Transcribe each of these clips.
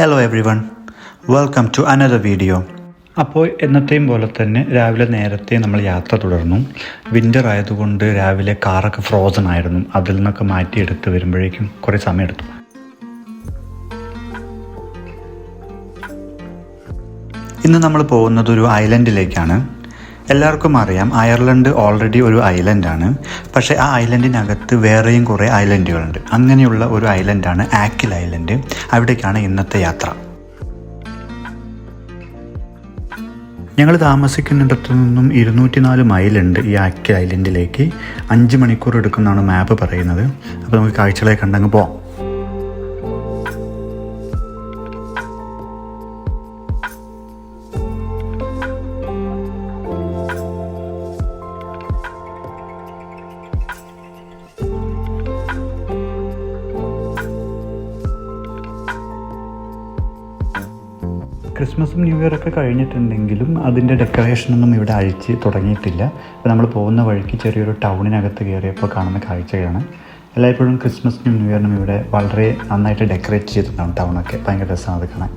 Hello everyone, welcome to another video. അപ്പോൾ എന്നത്തെയും പോലെ തന്നെ രാവിലെ നേരത്തെ നമ്മൾ യാത്ര തുടർന്നു. വിൻ്റർ ആയതുകൊണ്ട് രാവിലെ കാറൊക്കെ ഫ്രോസൺ ആയിരുന്നു. അതിൽ നിന്നൊക്കെ മാറ്റിയെടുത്ത് വരുമ്പോഴേക്കും കുറേ സമയമെടുത്തു. ഇന്ന് നമ്മൾ പോകുന്നത് ഒരു ഐലൻഡിലേക്കാണ്. എല്ലാവർക്കും അറിയാം, അയർലൻഡ് ഓൾറെഡി ഒരു ഐലൻഡാണ്. പക്ഷേ ആ ഐലൻഡിനകത്ത് വേറെയും കുറേ ഐലൻഡുകളുണ്ട്. അങ്ങനെയുള്ള ഒരു ഐലൻഡാണ് ആക്കിൽ ഐലൻഡ്. അവിടേക്കാണ് ഇന്നത്തെ യാത്ര. ഞങ്ങൾ താമസിക്കുന്നിടത്തു നിന്നും 204 മൈലുണ്ട് ഈ ആക്കിൽ ഐലൻഡിലേക്ക്. 5 മണിക്കൂർ എടുക്കുമെന്നാണ് മാപ്പ് പറയുന്നത്. അപ്പോൾ നമുക്ക് കാഴ്ചകളെ കണ്ടങ്ങ് പോവാം. ക്രിസ്മസും ന്യൂ ഇയറൊക്കെ കഴിഞ്ഞിട്ടുണ്ടെങ്കിലും അതിൻ്റെ ഡെക്കറേഷനൊന്നും ഇവിടെ അഴിച്ച് തുടങ്ങിയിട്ടില്ല. അപ്പോൾ നമ്മൾ പോകുന്ന വഴിക്ക് ചെറിയൊരു ടൗണിനകത്ത് കയറിയപ്പോൾ കാണുന്ന കാഴ്ചയാണ്. എല്ലായ്പ്പോഴും ക്രിസ്മസിനും ന്യൂ ഇയറിനും ഇവിടെ വളരെ നന്നായിട്ട് ഡെക്കറേറ്റ് ചെയ്തിട്ടുണ്ടാവും ടൗണൊക്കെ. ഭയങ്കര രസമാണ് അത് കാണാൻ.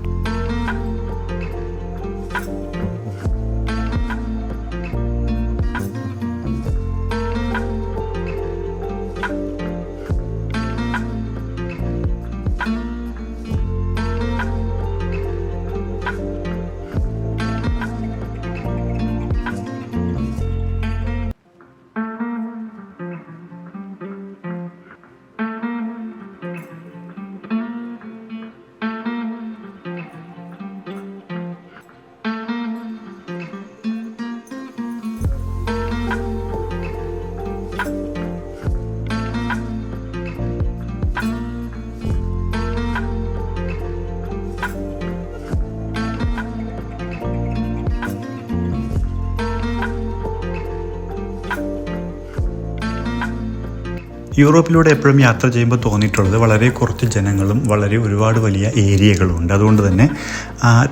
യൂറോപ്പിലൂടെ എപ്പോഴും യാത്ര ചെയ്യുമ്പോൾ തോന്നിയിട്ടുള്ളത് വളരെ കുറച്ച് ജനങ്ങളും ഒരുപാട് വലിയ ഏരിയകളും ഉണ്ട്. അതുകൊണ്ട് തന്നെ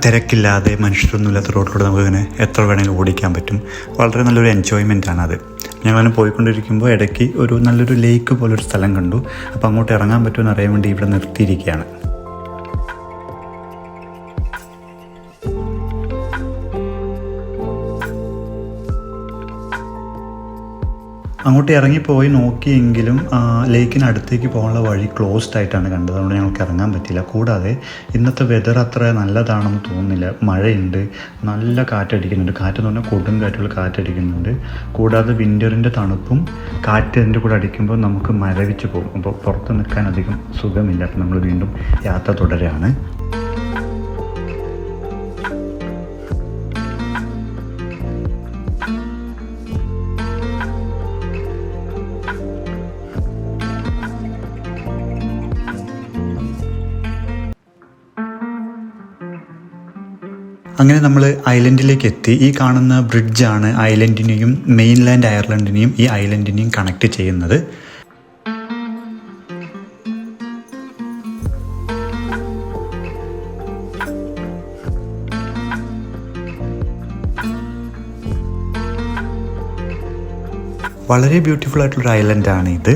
തിരക്കില്ലാതെ മനുഷ്യരൊന്നുമില്ലാത്ത റോഡിലൂടെ നമുക്കിങ്ങനെ എത്ര വേണമെങ്കിലും ഓടിക്കാൻ പറ്റും. വളരെ നല്ലൊരു എൻജോയ്മെൻ്റാണ് അത്. ഞങ്ങളങ്ങനെ പോയിക്കൊണ്ടിരിക്കുമ്പോൾ ഇടയ്ക്ക് ഒരു നല്ലൊരു ലേക്ക് പോലൊരു സ്ഥലം കണ്ടു. അപ്പോൾ അങ്ങോട്ട് ഇറങ്ങാൻ പറ്റുമെന്ന് അറിയാൻ വേണ്ടി ഇവിടെ നിർത്തിയിരിക്കുകയാണ്. അങ്ങോട്ട് ഇറങ്ങിപ്പോയി നോക്കിയെങ്കിലും ലേക്കിനടുത്തേക്ക് പോകാനുള്ള വഴി ക്ലോസ്ഡ് ആയിട്ടാണ് കണ്ടത്. അതുകൊണ്ട് ഞങ്ങൾക്ക് ഇറങ്ങാൻ പറ്റില്ല. കൂടാതെ ഇന്നത്തെ വെതർ അത്ര നല്ലതാണെന്ന് തോന്നുന്നില്ല. മഴയുണ്ട്, നല്ല കാറ്റടിക്കുന്നുണ്ട്. കാറ്റെന്ന് പറഞ്ഞാൽ കൊടും കാറ്റുള്ള കാറ്റടിക്കുന്നുണ്ട്. കൂടാതെ വിൻ്ററിൻ്റെ തണുപ്പും കാറ്റ് അതിൻ്റെ കൂടെ അടിക്കുമ്പോൾ നമുക്ക് മരവിച്ച് പോകും. അപ്പോൾ പുറത്ത് നിൽക്കാൻ അധികം സുഖമില്ല. അപ്പോൾ നമ്മൾ വീണ്ടും യാത്ര തുടരുകയാണ്. അങ്ങനെ നമ്മൾ ഐലൻഡിലേക്ക് എത്തി. ഈ കാണുന്ന ബ്രിഡ്ജാണ് ഐലൻഡിനെയും മെയിൻലാൻഡ് അയർലൻഡിനെയും ഈ ഐലൻഡിനെയും കണക്ട് ചെയ്യുന്നത്. വളരെ ബ്യൂട്ടിഫുൾ ആയിട്ടുള്ളൊരു ഐലൻഡാണ് ഇത്.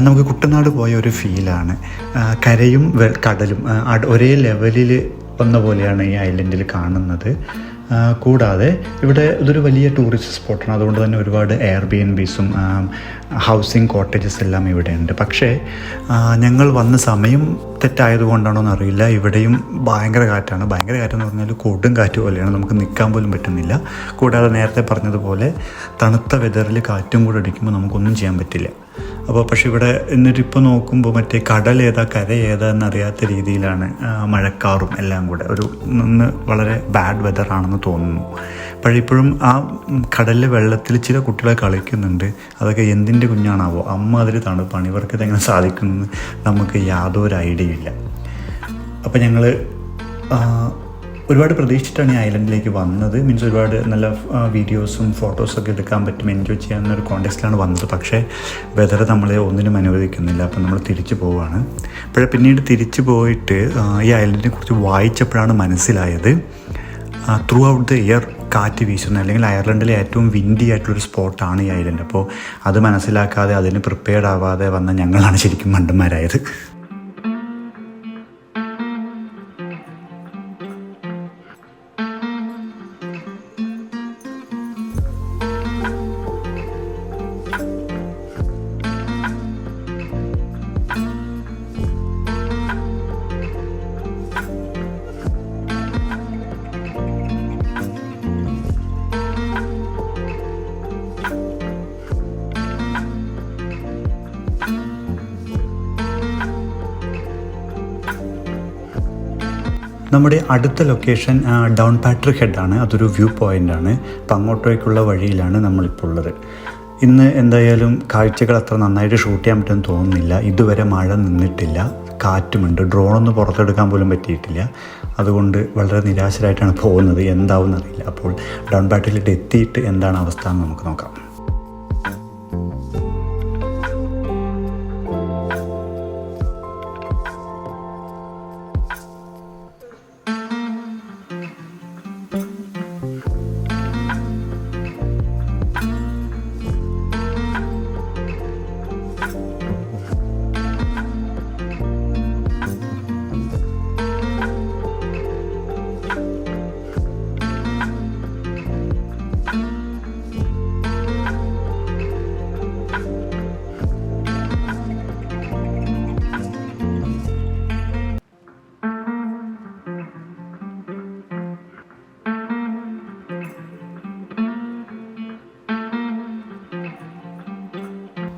നമുക്ക് കുട്ടനാട് പോയ ഒരു ഫീലാണ്. കരയും കടലും ഒരേ ലെവലിൽ വന്ന പോലെയാണ് ഈ ഐലൻഡിൽ കാണുന്നത്. കൂടാതെ ഇവിടെ ഇതൊരു വലിയ ടൂറിസ്റ്റ് സ്പോട്ടാണ്. അതുകൊണ്ട് തന്നെ ഒരുപാട് എയർബിഎൻബിസും ഹൗസിംഗ് കോട്ടേജസ് എല്ലാം ഇവിടെ ഉണ്ട്. പക്ഷേ ഞങ്ങൾ വന്ന സമയം തെറ്റായതുകൊണ്ടാണോ എന്നറിയില്ല, ഇവിടെയും ഭയങ്കര കാറ്റാണ്. ഭയങ്കര കാറ്റെന്ന് പറഞ്ഞാൽ കൊടും കാറ്റ് പോലെയാണ്. നമുക്ക് നിൽക്കാൻ പോലും പറ്റുന്നില്ല. കൂടാതെ നേരത്തെ പറഞ്ഞതുപോലെ തണുത്ത വെതറിൽ കാറ്റും കൂടെ അടിക്കുമ്പോൾ നമുക്കൊന്നും ചെയ്യാൻ പറ്റില്ല. അപ്പോൾ പക്ഷേ ഇവിടെ എന്നിട്ടിപ്പോൾ നോക്കുമ്പോൾ മറ്റേ കടൽ ഏതാ കര ഏതാ എന്നറിയാത്ത രീതിയിലാണ് മഴക്കാറും എല്ലാം കൂടെ. വളരെ ബാഡ് വെതറാണെന്ന് തോന്നുന്നു. പക്ഷേ ഇപ്പോഴും ആ കടലിലെ വെള്ളത്തിൽ ചില കുട്ടികളെ കളിക്കുന്നുണ്ട്. അതൊക്കെ എന്തിൻ്റെ കുഞ്ഞാണാവോ, അമ്മാതിരി തണുപ്പാണ്. ഇവർക്ക് ഇതെങ്ങനെ സാധിക്കുമെന്ന് നമുക്ക് യാതൊരു ഐഡിയ ഇല്ല. അപ്പോൾ ഞങ്ങൾ ഒരുപാട് പ്രതീക്ഷിച്ചിട്ടാണ് ഈ ഐലൻഡിലേക്ക് വന്നത്. മീൻസ് ഒരുപാട് നല്ല വീഡിയോസും ഫോട്ടോസൊക്കെ എടുക്കാൻ പറ്റും, എൻജോയ് ചെയ്യാവുന്നൊരു കോണ്ടെക്സ്റ്റിലാണ് വന്നത്. പക്ഷേ വെതർ നമ്മളെ ഒന്നിനും അനുവദിക്കുന്നില്ല. അപ്പം നമ്മൾ തിരിച്ചു പോവുകയാണ്. പിന്നീട് തിരിച്ചു പോയിട്ട് ഈ ഐലൻഡിനെ കുറിച്ച് വായിച്ചപ്പോഴാണ് മനസ്സിലായത് ത്രൂ ഔട്ട് ദ ഇയർ കാറ്റ് വീശുന്ന, അല്ലെങ്കിൽ അയർലൻഡിലെ ഏറ്റവും വിൻഡി ആയിട്ടുള്ളൊരു സ്പോട്ടാണ് ഈ ഐലൻഡ്. അപ്പോൾ അത് മനസ്സിലാക്കാതെ അതിന് പ്രിപ്പയർഡ് ആവാതെ വന്ന ഞങ്ങളാണ് ശരിക്കും മണ്ടന്മാരായത്. നമ്മുടെ അടുത്ത ലൊക്കേഷൻ ഡൗൺ പാട്രിക് ഹെഡാണ്. അതൊരു വ്യൂ പോയിൻ്റാണ്. അപ്പം അങ്ങോട്ടേക്കുള്ള വഴിയിലാണ് നമ്മളിപ്പോൾ ഉള്ളത്. ഇന്ന് എന്തായാലും കാഴ്ചകൾ അത്ര നന്നായിട്ട് ഷൂട്ട് ചെയ്യാൻ പറ്റുമെന്ന് തോന്നുന്നില്ല. ഇതുവരെ മഴ നിന്നിട്ടില്ല, കാറ്റുമുണ്ട്, ഡ്രോണൊന്നും പുറത്തെടുക്കാൻ പോലും പറ്റിയിട്ടില്ല. അതുകൊണ്ട് വളരെ നിരാശരായിട്ടാണ് പോകുന്നത്. എന്താവും എന്നറിയില്ല. അപ്പോൾ ഡൗൺ പാട്രിക്കിലേക്ക് എത്തിയിട്ട് എന്താണ് അവസ്ഥ എന്ന് നമുക്ക് നോക്കാം.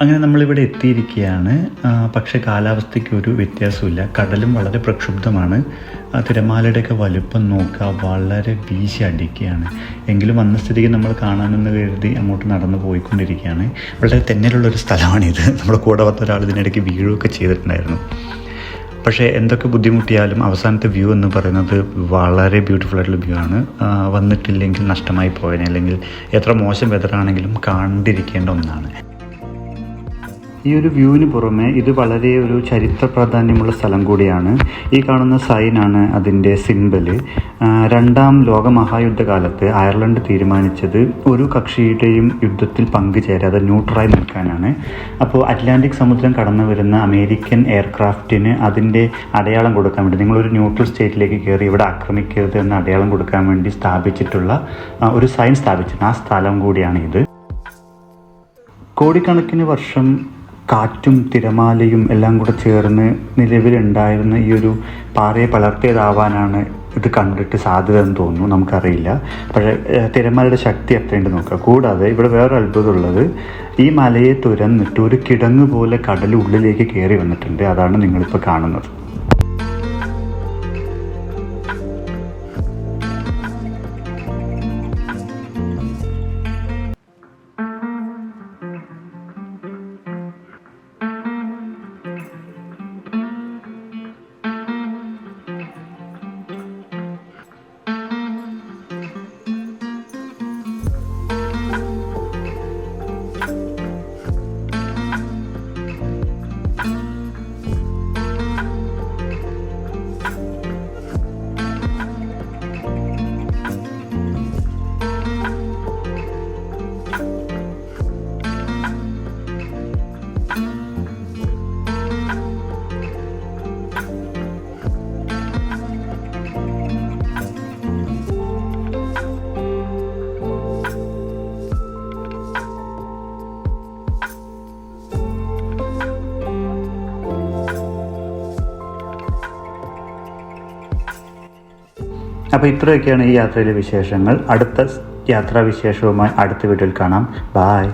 അങ്ങനെ നമ്മളിവിടെ എത്തിയിരിക്കുകയാണ്. പക്ഷേ കാലാവസ്ഥയ്ക്ക് ഒരു വ്യത്യാസമില്ല. കടലും വളരെ പ്രക്ഷുബ്ധമാണ്. തിരമാലയുടെയൊക്കെ വലുപ്പം നോക്കുക, വളരെ വീശി അടിക്കുകയാണ്. എങ്കിലും വന്ന സ്ഥിതിക്ക് നമ്മൾ കാണാമെന്ന് കരുതി അങ്ങോട്ട് നടന്നു പോയിക്കൊണ്ടിരിക്കുകയാണ്. വളരെ തെന്നലുള്ളൊരു സ്ഥലമാണിത്. നമ്മുടെ കൂടെ വന്ന ഒരാൾ ഇതിനിടയ്ക്ക് വീഴുകയൊക്കെ ചെയ്തിട്ടുണ്ടായിരുന്നു. പക്ഷേ എന്തൊക്കെ ബുദ്ധിമുട്ടിയാലും അവസാനത്തെ വ്യൂ എന്ന് പറയുന്നത് വളരെ ബ്യൂട്ടിഫുൾ ആയിട്ടുള്ള വ്യൂ ആണ്. വന്നിട്ടില്ലെങ്കിൽ നഷ്ടമായി പോയതിനെ, അല്ലെങ്കിൽ എത്ര മോശം വെതറാണെങ്കിലും കണ്ടിരിക്കേണ്ട ഒന്നാണ്. ഈ ഒരു വ്യൂവിന് പുറമെ ഇത് വളരെ ഒരു ചരിത്ര പ്രാധാന്യമുള്ള സ്ഥലം കൂടിയാണ്. ഈ കാണുന്ന സൈനാണ് അതിൻ്റെ സിംബല്. രണ്ടാം ലോകമഹായുദ്ധകാലത്ത് അയർലൻഡ് തീരുമാനിച്ചത് ഒരു കക്ഷിയുടെയും യുദ്ധത്തിൽ പങ്കുചേരാതെ ന്യൂട്രലായി നിൽക്കാനാണ്. അപ്പോൾ അറ്റ്ലാന്റിക് സമുദ്രം കടന്നു വരുന്ന അമേരിക്കൻ എയർക്രാഫ്റ്റിന് അതിൻ്റെ അടയാളം കൊടുക്കാൻ വേണ്ടി, നിങ്ങളൊരു ന്യൂട്രൽ സ്റ്റേറ്റിലേക്ക് കയറി ഇവിടെ ആക്രമിക്കരുത് എന്ന അടയാളം കൊടുക്കാൻ വേണ്ടി സ്ഥാപിച്ചിട്ടുള്ള ഒരു സൈൻ സ്ഥാപിച്ചിട്ടുണ്ട്. ആ സ്ഥലം കൂടിയാണ് ഇത്. കോടിക്കണക്കിന് വർഷം കാറ്റും തിരമാലയും എല്ലാം കൂടെ ചേർന്ന് നിലവിലുണ്ടായിരുന്ന ഈ ഒരു പാറയെ പലർത്തിയതാവാനാണ് ഇത് കണ്ടിട്ട് സാധ്യത എന്ന് തോന്നുന്നു. നമുക്കറിയില്ല. പക്ഷേ തിരമാലയുടെ ശക്തി അത്രയുണ്ട് നോക്കുക. കൂടാതെ ഇവിടെ വേറെ അത്ഭുതമുള്ളത്, ഈ മലയെ തുരന്നിട്ട് ഒരു കിടങ്ങ് പോലെ കടൽ ഉള്ളിലേക്ക് കയറി വന്നിട്ടുണ്ട്. അതാണ് നിങ്ങളിപ്പോൾ കാണുന്നത്. അപ്പോൾ ഇത്രയൊക്കെയാണ് ഈ യാത്രയിലെ വിശേഷങ്ങൾ. അടുത്ത യാത്രാവിശേഷവുമായി അടുത്ത വീഡിയോയിൽ കാണാം. ബായ്.